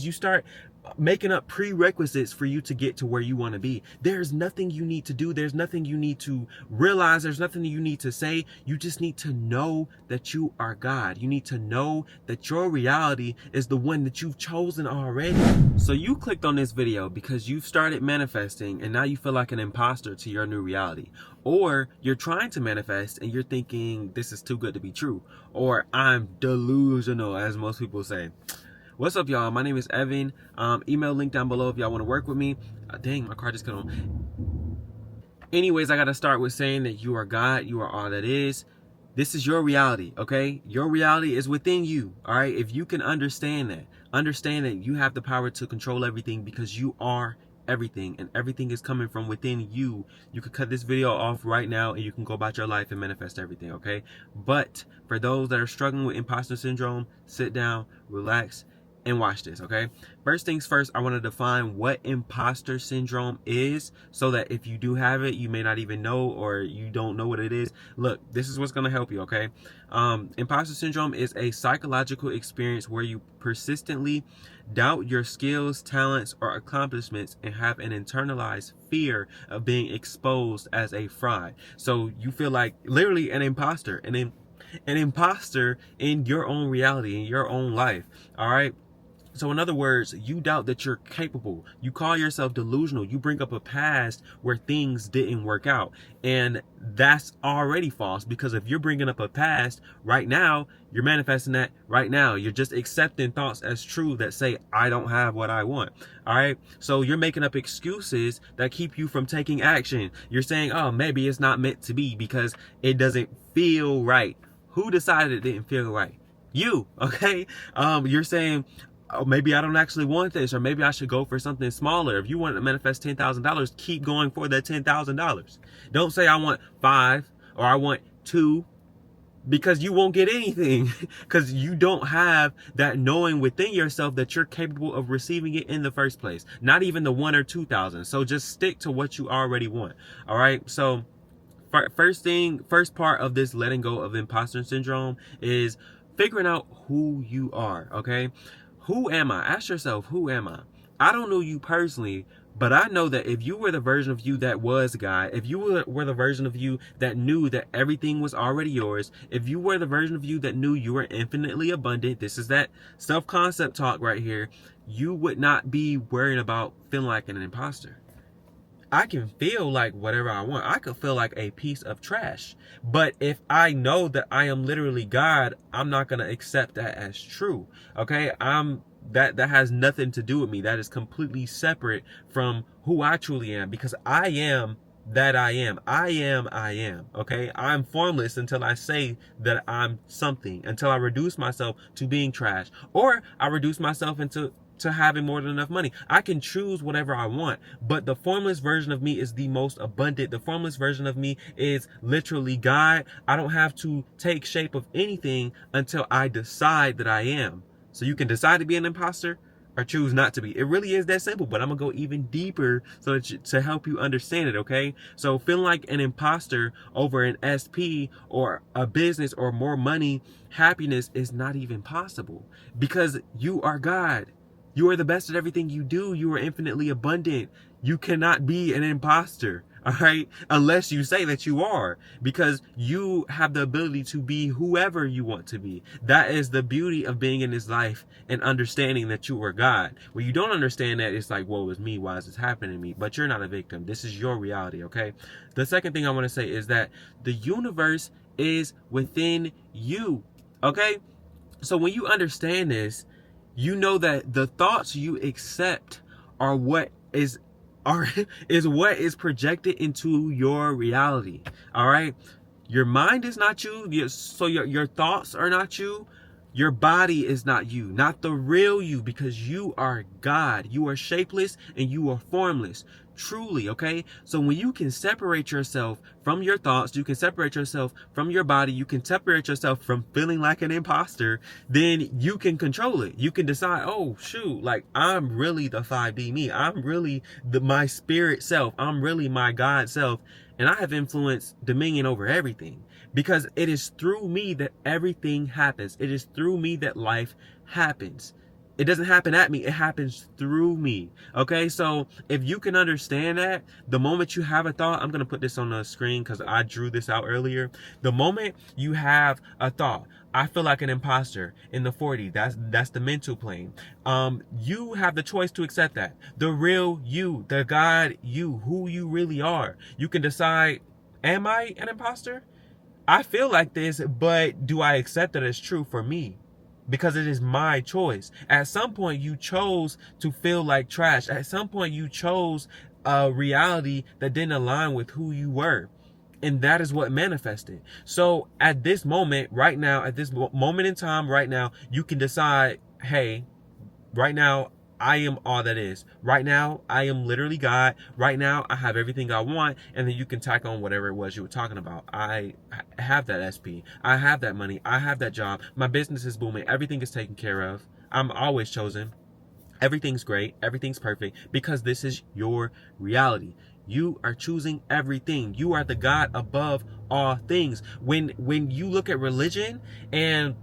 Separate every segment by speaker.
Speaker 1: You start making up prerequisites for you to get to where you want to be. There's nothing you need to do. There's nothing you need to realize. There's nothing you need to say. You just need to know that you are God. You need to know that your reality is the one that you've chosen already. So you clicked on this video because you've started manifesting and now you feel like an imposter to your new reality. Or you're trying to manifest and you're thinking this is too good to be true. Or I'm delusional, as most people say. What's up, y'all? My name is Evan. Email link down below if y'all want to work with me. Dang, my car just cut on. Anyways, I got to start with saying that you are God. You are all that is. This is your reality, okay? Your reality is within you, all right? If you can understand that you have the power to control everything because you are everything and everything is coming from within you. You could cut this video off right now and you can go about your life and manifest everything, okay? But for those that are struggling with imposter syndrome, sit down, relax, and watch this, okay? First things first, I want to define what imposter syndrome is so that if you do have it, you may not even know or you don't know what it is. Look, this is what's going to help you, okay? Imposter syndrome is a psychological experience where you persistently doubt your skills, talents, or accomplishments and have an internalized fear of being exposed as a fraud. So you feel like literally an imposter, an imposter in your own reality, in your own life, all right? So in other words, you doubt that you're capable. You call yourself delusional. You bring up a past where things didn't work out. And that's already false, because if you're bringing up a past right now, you're manifesting that right now. You're just accepting thoughts as true that say, I don't have what I want. All right. So you're making up excuses that keep you from taking action. You're saying, oh, maybe it's not meant to be because it doesn't feel right. Who decided it didn't feel right? You. Okay. You're saying, oh, maybe I don't actually want this, or maybe I should go for something smaller. If you want to manifest $10,000, keep going for that $10,000. Don't say I want 5 or I want 2, because you won't get anything, because you don't have that knowing within yourself that you're capable of receiving it in the first place. Not even the 1 or 2,000. So just stick to what you already want. All right. So first part of this letting go of imposter syndrome is figuring out who you are. Okay. Who am I? Ask yourself, who am I? I don't know you personally, but I know that if you were the version of you that was God, if you were the version of you that knew that everything was already yours, if you were the version of you that knew you were infinitely abundant, this is that self-concept talk right here, you would not be worried about feeling like an imposter. I can feel like whatever I want. I could feel like a piece of trash. But if I know that I am literally God, I'm not going to accept that as true. Okay? That has nothing to do with me. That is completely separate from who I truly am, because I am that I am. I am. Okay? I'm formless until I say that I'm something, until I reduce myself to being trash, or I reduce myself into having more than enough money. I can choose whatever I want, but the formless version of me is the most abundant. The formless version of me is literally God. I don't have to take shape of anything until I decide that I am. So you can decide to be an imposter or choose not to be. It really is that simple, but I'm gonna go even deeper so that to help you understand it, okay? So feeling like an imposter over an SP or a business or more money, happiness is not even possible, because you are God. You are the best at everything you do. You are infinitely abundant. You cannot be an imposter, all right? Unless you say that you are, because you have the ability to be whoever you want to be. That is the beauty of being in this life and understanding that you are God. When you don't understand that, it's like, woe is me. Why is this happening to me? But you're not a victim. This is your reality, okay? The second thing I want to say is that the universe is within you, okay? So when you understand this, you know that the thoughts you accept are what is what is projected into your reality. All right, your mind is not you. So your thoughts are not you. Your body is not you, not the real you, because you are God. You are shapeless and you are formless. Truly, okay? So when you can separate yourself from your thoughts, you can separate yourself from your body, you can separate yourself from feeling like an imposter, then you can control it. You can decide, oh, shoot, like I'm really the 5D me. I'm really my spirit self. I'm really my God self. And I have influence, dominion over everything, because it is through me that everything happens. It is through me that life happens. It doesn't happen at me. It happens through me. Okay. So if you can understand that, the moment you have a thought, I'm going to put this on the screen because I drew this out earlier. The moment you have a thought, I feel like an imposter in the 40. That's the mental plane. You have the choice to accept that. The real you, the God you, who you really are. You can decide, am I an imposter? I feel like this, but do I accept that it's true for me? Because it is my choice. At some point, you chose to feel like trash. At some point, you chose a reality that didn't align with who you were. And that is what manifested. So at this moment, right now, at this moment in time, right now, you can decide, hey, right now, I am all that is. Right now, I am literally God. Right now, I have everything I want. And then you can tack on whatever it was you were talking about. I have that SP. I have that money. I have that job. My business is booming. Everything is taken care of. I'm always chosen. Everything's great. Everything's perfect because this is your reality. You are choosing everything. You are the God above all things. When you look at religion, and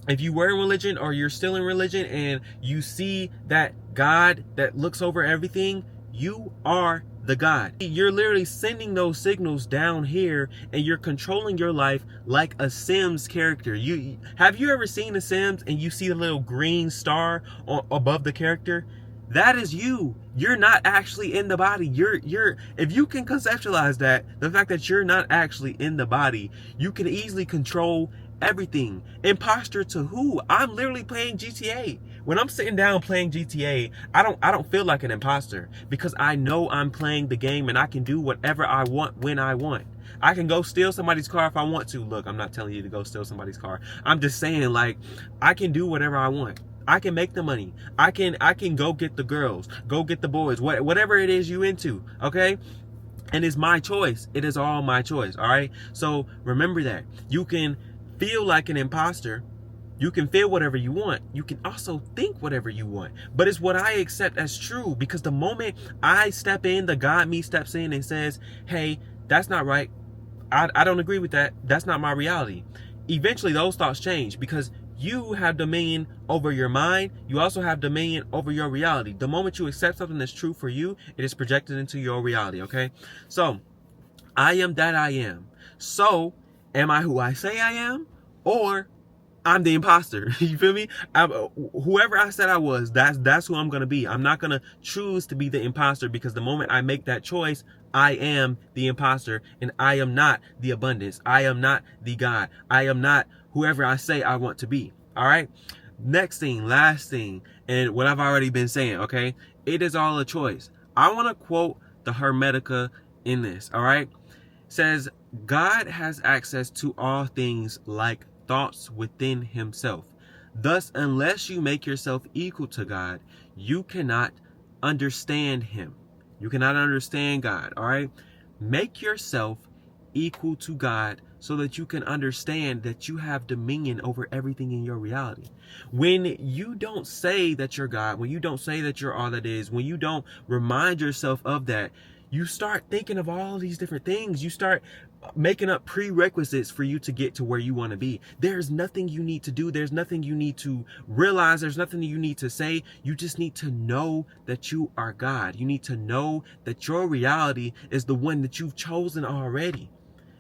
Speaker 1: if you were in religion or you're still in religion and you see that God that looks over everything, you are the God. You're literally sending those signals down here and you're controlling your life like a Sims character. Have you ever seen The Sims and you see the little green star above the character? That is you. You're not actually in the body. If you can conceptualize that, the fact that you're not actually in the body, you can easily control everything. Imposter to who? I'm literally playing GTA. When I'm sitting down playing GTA, I don't feel like an imposter because I know I'm playing the game and I can do whatever I want when I want. I can go steal somebody's car if I want to. Look, I'm not telling you to go steal somebody's car. I'm just saying, like, I can do whatever I want. I can make the money. I can go get the girls, go get the boys, whatever it is you into, okay? And it's my choice. It is all my choice, all right? So remember that. You can feel like an imposter. You can feel whatever you want. You can also think whatever you want. But it's what I accept as true, because the moment I step in, the God me steps in and says, hey, that's not right. I don't agree with that. That's not my reality. Eventually those thoughts change because you have dominion over your mind. You also have dominion over your reality. The moment you accept something that's true for you, it is projected into your reality, okay? So, I am that I am. So, am I who I say I am? Or I'm the imposter? You feel me? Whoever I said I was, that's who I'm going to be. I'm not going to choose to be the imposter because the moment I make that choice, I am the imposter and I am not the abundance. I am not the God. I am not whoever I say I want to be. All right. Next thing, last thing, and what I've already been saying, okay? It is all a choice. I want to quote the Hermetica in this, all right? It says, God has access to all things like thoughts within himself. Thus, unless you make yourself equal to God, you cannot understand him. You cannot understand God, all right? Make yourself equal to God so that you can understand that you have dominion over everything in your reality. When you don't say that you're God, when you don't say that you're all that is, when you don't remind yourself of that, you start thinking of all these different things. You start making up prerequisites for you to get to where you want to be. There's nothing you need to do. There's nothing you need to realize. There's nothing you need to say. You just need to know that you are God. You need to know that your reality is the one that you've chosen already.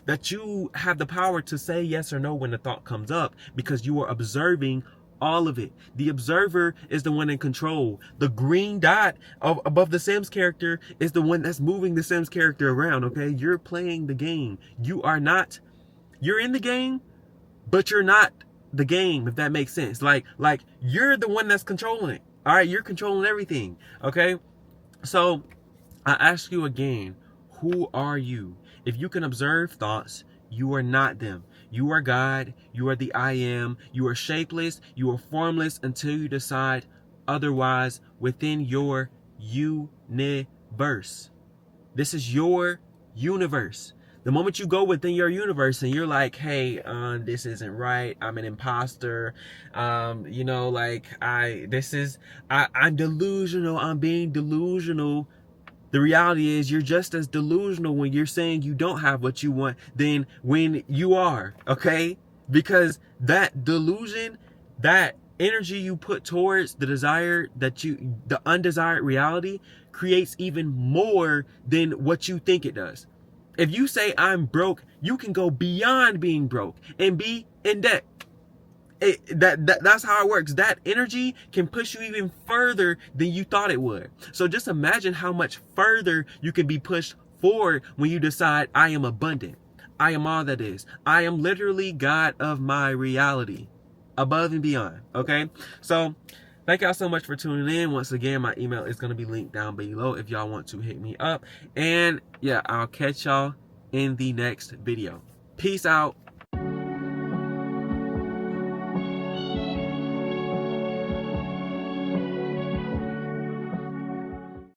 Speaker 1: That you have the power to say yes or no when the thought comes up because you are observing all of it. The observer is the one in control. The green dot above the Sims character is the one that's moving the Sims character around, okay? You're playing the game. You're in the game, but you're not the game, if that makes sense. Like you're the one that's controlling it. All right, you're controlling everything, okay? So I ask you again, who are you? If you can observe thoughts, you are not them. You are God. You are the I am. You are shapeless. You are formless until you decide otherwise within your universe. This is your universe. The moment you go within your universe and you're like, hey, this isn't right. I'm an imposter. I'm delusional. I'm being delusional. The reality is you're just as delusional when you're saying you don't have what you want than when you are, okay? Because that delusion, that energy you put towards the the undesired reality creates even more than what you think it does. If you say I'm broke, you can go beyond being broke and be in debt. That's how it works. That energy can push you even further than you thought it would. So just imagine how much further you can be pushed forward when you decide I am abundant. I am all that is. I am literally God of my reality, above and beyond. Okay, so thank y'all so much for tuning in. Once again, my email is going to be linked down below if y'all want to hit me up. And yeah, I'll catch y'all in the next video. Peace out.